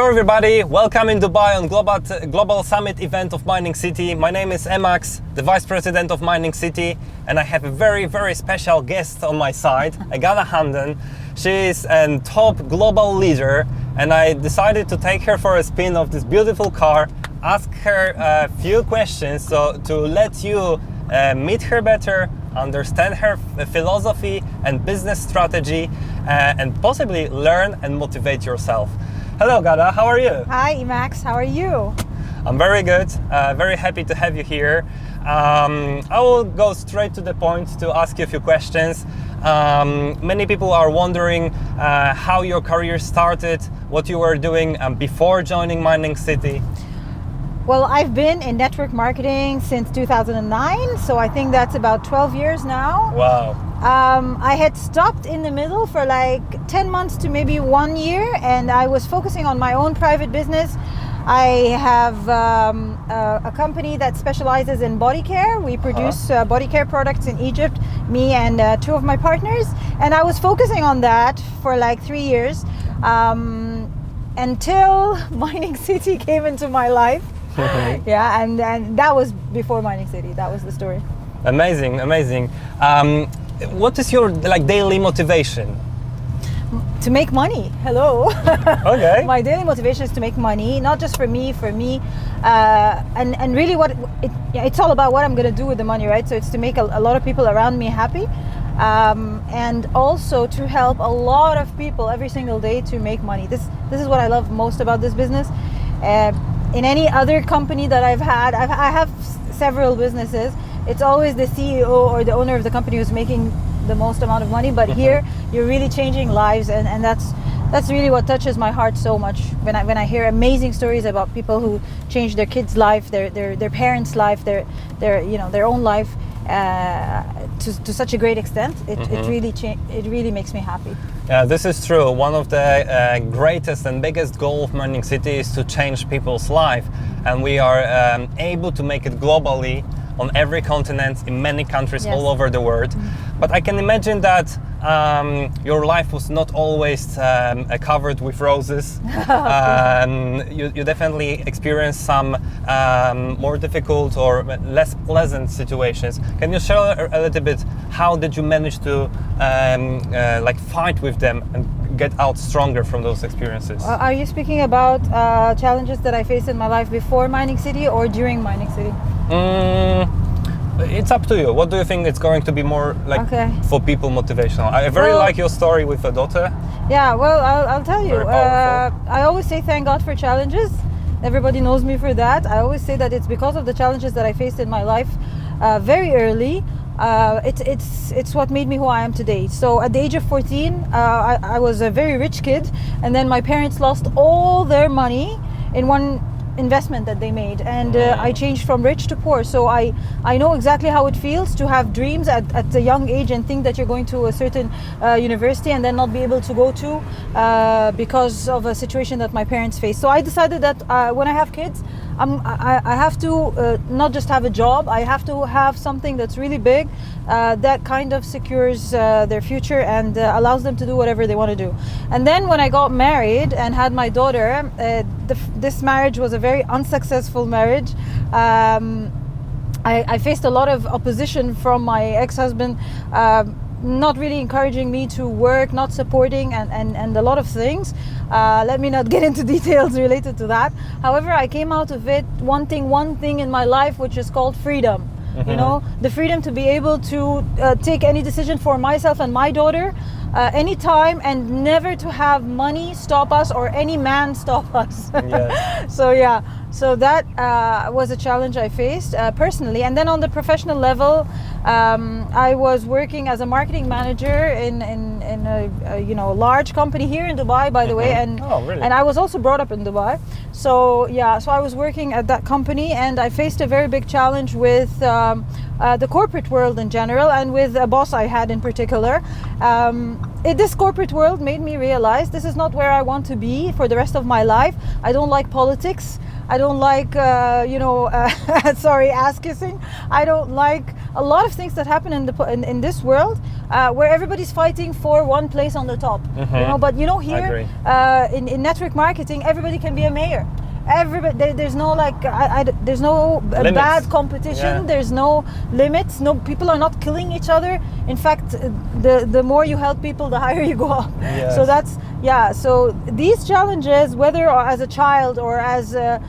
Hello everybody, welcome in Dubai on Global Summit event of Mining City. My name is Emax, the Vice President of Mining City, and I have a very special guest on my side, Ghada Hamden. She is a top global leader, and I decided to take her for a spin of this beautiful car, ask her a few questions to let you meet her better, understand her philosophy and business strategy, and possibly learn and motivate yourself. Hello Gada, how are you? Hi Emax, how are you? I'm very good, very happy to have you here. I will go straight to the point to ask you a few questions. Many people are wondering how your career started, what you were doing before joining Mining City. Well, I've been in network marketing since 2009, so I think that's about 12 years now. Wow. I had stopped in the middle for like 10 months to maybe 1 year, and I was focusing on my own private business. I have a company that specializes in body care. We produce body care products in Egypt, me and two of my partners, and I was focusing on that for like 3 years until Mining City came into my life. Yeah, and that was before Mining City. That was the story. Amazing. What is your daily motivation? To make money. Hello. Okay. My daily motivation is to make money, not just for me, and really it's all about what I'm going to do with the money, right? So it's to make a lot of people around me happy, and also to help a lot of people every single day to make money. This is what I love most about this business. In any other company that I've had, I have several businesses. It's always the CEO or the owner of the company who's making the most amount of money. But here, you're really changing lives, and that's really what touches my heart so much. When I hear amazing stories about people who change their kids' life, their parents' life, their own life to such a great extent, it really makes me happy. Yeah, this is true. One of the greatest and biggest goal of Mining City is to change people's life, and we are able to make it globally on every continent, in many countries all over the world. But I can imagine that your life was not always covered with roses. You definitely experienced some more difficult or less pleasant situations. Can you share a little bit how did you manage to fight with them and get out stronger from those experiences? Are you speaking about challenges that I faced in my life before Mining City or during Mining City? It's up to you. What do you think it's going to be more for people motivational? I like your story with a daughter. Yeah, well, I'll tell you. I always say thank God for challenges. Everybody knows me for that. I always say that it's because of the challenges that I faced in my life very early. It's what made me who I am today. So at the age of 14, I was a very rich kid, and then my parents lost all their money in one investment that they made, and I changed from rich to poor. So I know exactly how it feels to have dreams at a young age and think that you're going to a certain university and then not be able to go to because of a situation that my parents faced. So I decided that when I have kids, I have to not just have a job, I have to have something that's really big that kind of secures their future and allows them to do whatever they want to do. And then when I got married and had my daughter, this marriage was a very unsuccessful marriage. I faced a lot of opposition from my ex-husband, not really encouraging me to work, not supporting, and a lot of things. Let me not get into details related to that. However, I came out of it wanting one thing in my life, which is called freedom. You know, the freedom to be able to take any decision for myself and my daughter anytime, and never to have money stop us or any man stop us. Yes. So that was a challenge I faced personally. And then on the professional level, I was working as a marketing manager in a large company here in Dubai, by the way, and and I was also brought up in Dubai. So I was working at that company, and I faced a very big challenge with the corporate world in general, and with a boss I had in particular. This corporate world made me realize this is not where I want to be for the rest of my life. I don't like politics. I don't like, sorry, ass kissing. I don't like a lot of things that happen in this world where everybody's fighting for one place on the top. But here in network marketing, everybody can be a mayor. Everybody, there's no there's no bad competition. There's no limits. No, people are not killing each other. In fact, the more you help people, the higher you go up. Yes. So that's So these challenges, whether as a child or as a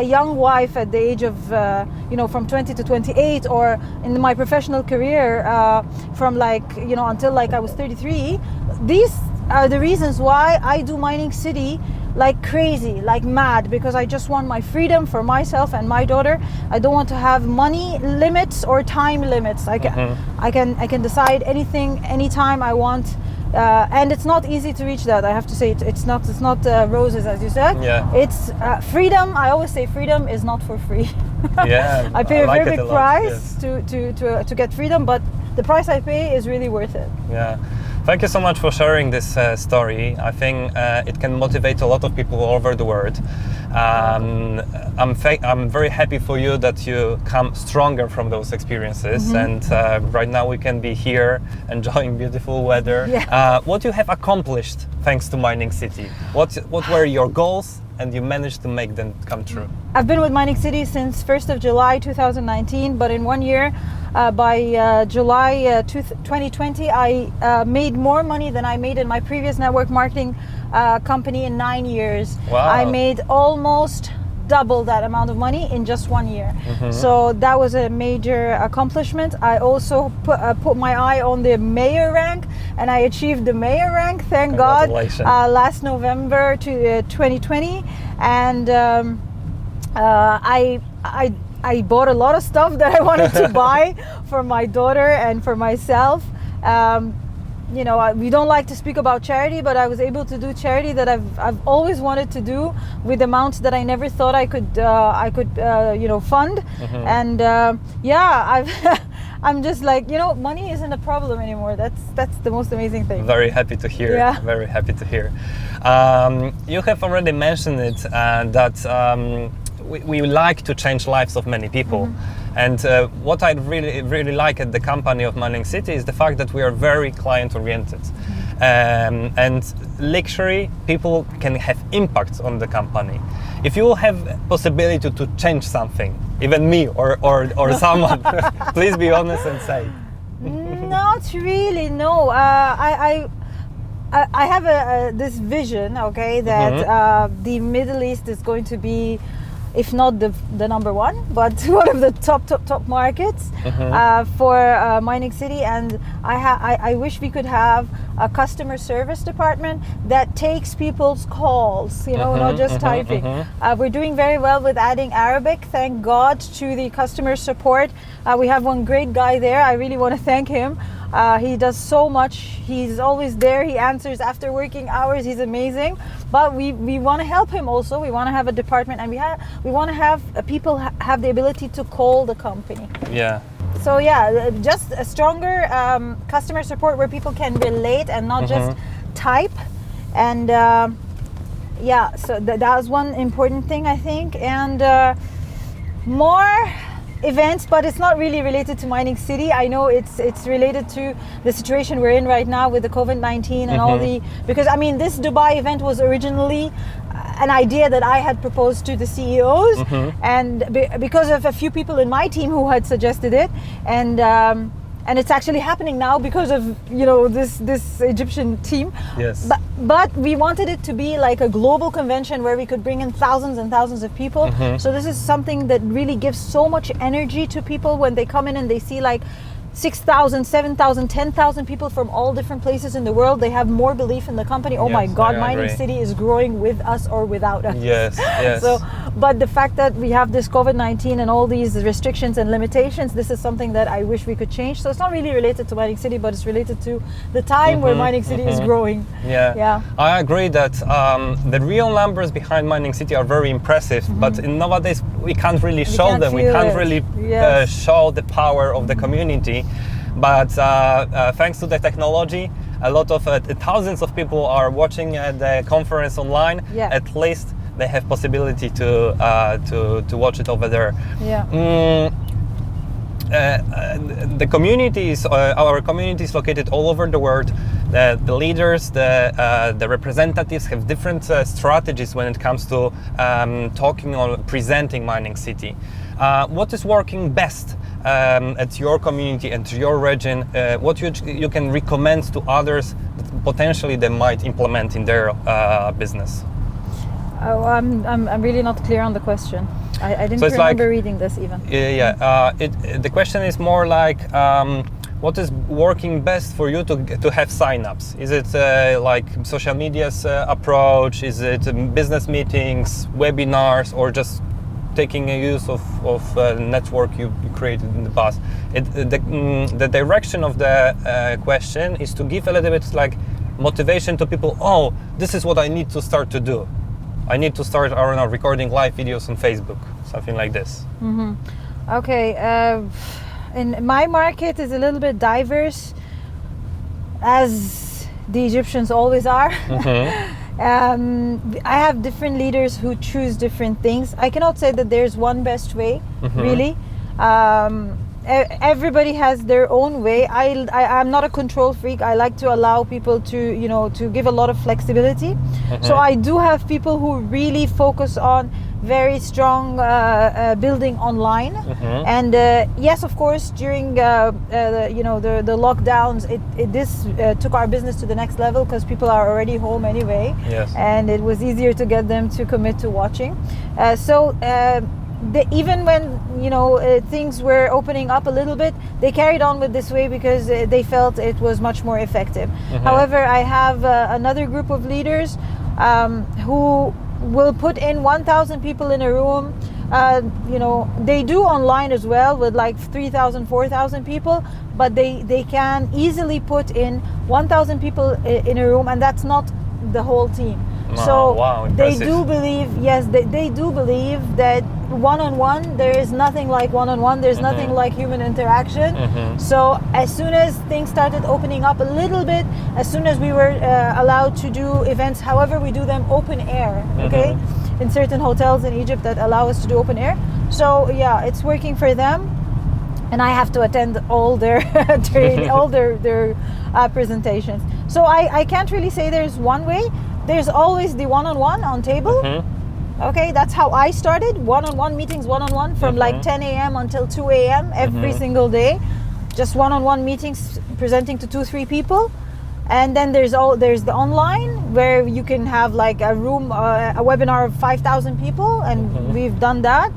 young wife at the age of from 20 to 28, or in my professional career from until I was 33, these are the reasons why I do Mining City like crazy, like mad, because I just want my freedom for myself and my daughter. I don't want to have money limits or time limits. I can decide anything, anytime I want, and it's not easy to reach that. I have to say it's not roses, as you said. Yeah. It's freedom. I always say freedom is not for free. Yeah, I pay a like very big lot, price yes. to get freedom, but the price I pay is really worth it. Yeah. Thank you so much for sharing this story. I think it can motivate a lot of people all over the world. I'm very happy for you that you come stronger from those experiences, and right now we can be here enjoying beautiful weather. Yeah. What you have accomplished thanks to Mining City? What were your goals, and you managed to make them come true? I've been with Mining City since 1st of July 2019, but in 1 year, by July 2020, I made more money than I made in my previous network marketing company in 9 years. Wow. I made almost double that amount of money in just 1 year. So that was a major accomplishment. I also put my eye on the mayor rank, and I achieved the mayor rank, thank God, last November 2020. And I bought a lot of stuff that I wanted to buy for my daughter and for myself. We don't like to speak about charity, but I was able to do charity that I've always wanted to do with amounts that I never thought I could fund. And I'm just like, money isn't a problem anymore. That's the most amazing thing. Very happy to hear. Yeah. Very happy to hear. You have already mentioned it that we like to change lives of many people. And what I really like at the company of Mining City is the fact that we are very client-oriented. And literally, people can have impact on the company. If you have possibility to change something, even me or someone, please be honest and say. Not really, no. I have this vision, okay, that the Middle East is going to be, if not the number one, but one of the top markets for Mining City. And I wish we could have a customer service department that takes people's calls, not just typing. We're doing very well with adding Arabic, thank God, to the customer support. We have one great guy there. I really want to thank him. He does so much. He's always there. He answers after working hours. He's amazing. But we want to help him also. We want to have a department, and we want to have people have the ability to call the company. Yeah. So just a stronger customer support where people can relate and not just type. And so that was one important thing, I think. And more events, but it's not really related to Mining City. I know it's related to the situation we're in right now with the COVID-19 and all because this Dubai event was originally an idea that I had proposed to the CEOs, and because of a few people in my team who had suggested it, and it's actually happening now because of this Egyptian team. Yes. But we wanted it to be like a global convention where we could bring in thousands and thousands of people. So this is something that really gives so much energy to people when they come in and they see like 6,000, 7,000, 10,000 people from all different places in the world. They have more belief in the company. Oh my God, Mining City is growing with us or without us. Yes, yes. So, but the fact that we have this COVID-19 and all these restrictions and limitations, this is something that I wish we could change. So it's not really related to Mining City, but it's related to the time where Mining City is growing. Yeah. I agree that the real numbers behind Mining City are very impressive, but nowadays we can't really show them. We can't really show the power of the community. But thanks to the technology, a lot of thousands of people are watching the conference online. Yeah. At least they have possibility to watch it over there. Yeah. the communities, our community is located all over the world. The leaders, the representatives have different strategies when it comes to talking or presenting Mining City. What is working best at your community and to your region? What you can recommend to others that potentially they might implement in their business? Oh, I'm really not clear on the question. I didn't remember reading this even. The question is more like, what is working best for you to have sign-ups? Is it like social media's approach? Is it business meetings, webinars, or just taking a use of network you created in the past? The direction of the question is to give a little bit like motivation to people. Oh, this is what I need to start to do. I need to start, I don't know, recording live videos on Facebook, something like this. Mm-hmm. Okay, in my market is a little bit diverse, as the Egyptians always are. Mm-hmm. I have different leaders who choose different things. I cannot say that there's one best way, mm-hmm. really. Everybody has their own way. I'm not a control freak. I like to allow people to give a lot of flexibility. Mm-hmm. So I do have people who really focus on very strong building online. Mm-hmm. And yes, of course, during the lockdowns, this took our business to the next level because people are already home anyway. Yes. And it was easier to get them to commit to watching. Even when things were opening up a little bit, they carried on with this way because they felt it was much more effective. Mm-hmm. However, I have another group of leaders who will put in 1,000 people in a room. They do online as well with like 3,000, 4,000 people, but they can easily put in 1,000 people in a room, and that's not the whole team. So they do believe, they do believe that one-on-one, there is nothing like one-on-one, there's mm-hmm. nothing like human interaction. Mm-hmm. So as soon as things started opening up a little bit, as soon as we were allowed to do events, however we do them open air, okay, mm-hmm. in certain hotels in Egypt that allow us to do open air. So yeah, it's working for them. And I have to attend all their presentations. So I can't really say there's one way. There's always the one-on-one on table. Mm-hmm. Okay, that's how I started. One-on-one meetings, one-on-one from mm-hmm. like 10 a.m. until 2 a.m. every mm-hmm. single day. Just one-on-one meetings presenting to 2-3 people. And then there's the online where you can have like a room, a webinar of 5,000 people, and mm-hmm. we've done that.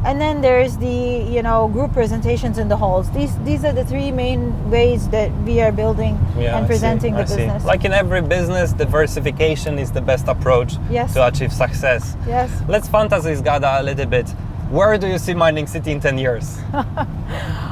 And then there's the group presentations in the halls. These are the three main ways that we are building and presenting the business. Like in every business, diversification is the best approach to achieve success. Yes. Let's fantasize, Gada, a little bit. Where do you see Mining City in 10 years?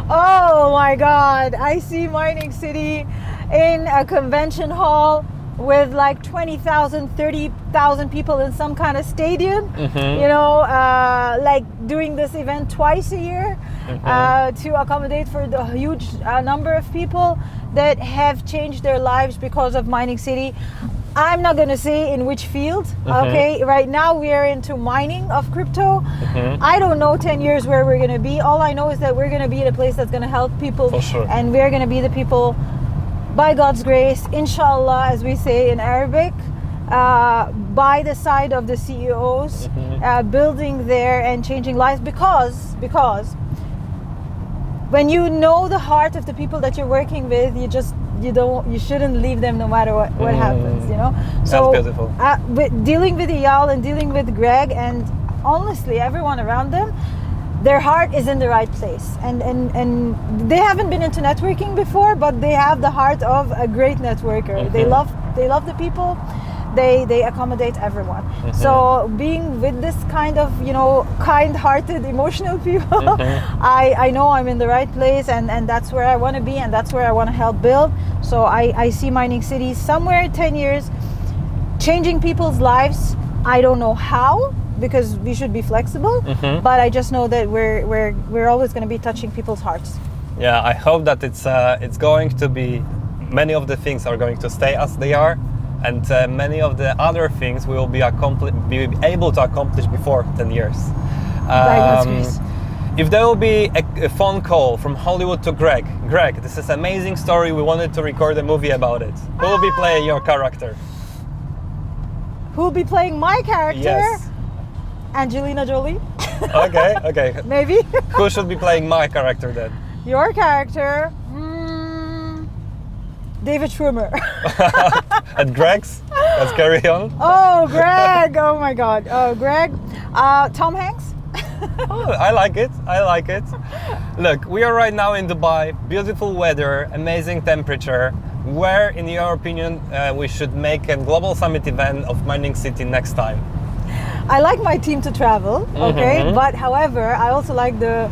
Oh my God, I see Mining City in a convention hall with like 20,000, 30,000 people in some kind of stadium, mm-hmm. Like doing this event twice a year, mm-hmm. To accommodate for the huge number of people that have changed their lives because of Mining City. I'm not going to say in which field, mm-hmm. okay? Right now we are into mining of crypto. Mm-hmm. I don't know 10 years where we're going to be. All I know is that we're going to be in a place that's going to help people. For sure. And we're going to be the people, by God's grace, inshallah, as we say in Arabic, by the side of the CEOs, mm-hmm. Building there and changing lives, because when you know the heart of the people that you're working with, you shouldn't leave them no matter what happens, So that's beautiful. Dealing with Eyal and dealing with Greg and honestly everyone around them, their heart is in the right place, and they haven't been into networking before, but they have the heart of a great networker. Mm-hmm. They love the people. They accommodate everyone. Mm-hmm. So being with this kind of kind-hearted, emotional people, mm-hmm. I know I'm in the right place, and that's where I want to be, and that's where I want to help build. So I see Mining City somewhere 10 years, changing people's lives. I don't know how, because we should be flexible, mm-hmm. but I just know that we're always going to be touching people's hearts. Yeah, I hope that it's going to be, many of the things are going to stay as they are, and many of the other things we will be able to accomplish before 10 years. If there will be a phone call from Hollywood to Greg, this is an amazing story, we wanted to record a movie about it. Who will be playing your character? Who will be playing my character? Yes. Angelina Jolie. Okay. Maybe. Who should be playing my character then? Your character? David Schwimmer. At Greg's? Let's carry on. Oh, Greg. Oh my God. Oh, Greg. Tom Hanks. Oh, I like it. Look, we are right now in Dubai. Beautiful weather, amazing temperature. Where, in your opinion, we should make a global summit event of Mining City next time? I like my team to travel, okay? But however, I also like the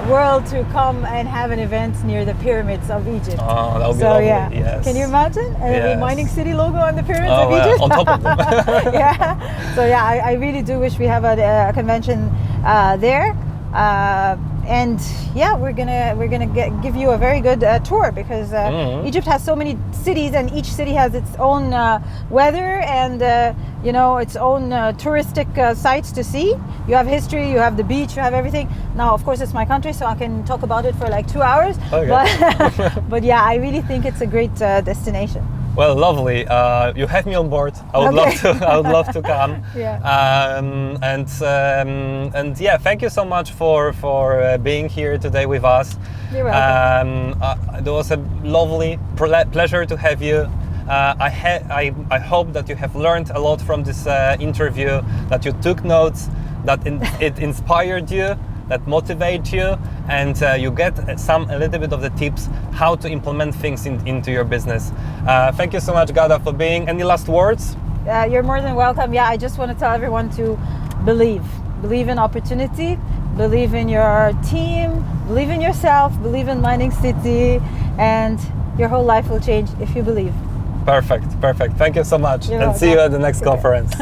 world to come and have an event near the pyramids of Egypt. Oh, that would be so lovely. yeah, Yes. Can you imagine a Mining City logo on the pyramids of Oh, Egypt? on top of them. Yeah. So yeah, I really do wish we have a convention there. And yeah, we're gonna give you a very good tour because Egypt has so many cities, and each city has its own weather and its own touristic sites to see. You have history, you have the beach, you have everything. Now, of course, it's my country, so I can talk about it for like 2 hours. Okay. But yeah, I really think it's a great destination. Well, lovely. You have me on board. I would love to. I would love to come. Yeah. And yeah, thank you so much for being here today with us. You're welcome. It was a lovely pleasure to have you. I hope that you have learned a lot from this interview. That you took notes. That it inspired you. That motivate you, and you get a little bit of the tips how to implement things into your business. Thank you so much, Gada, for being. Any last words? You're more than welcome. Yeah, I just want to tell everyone to believe in opportunity, believe in your team, believe in yourself, believe in Mining City, and your whole life will change if you believe. Perfect. Thank you so much, You're and welcome. see you at the next conference.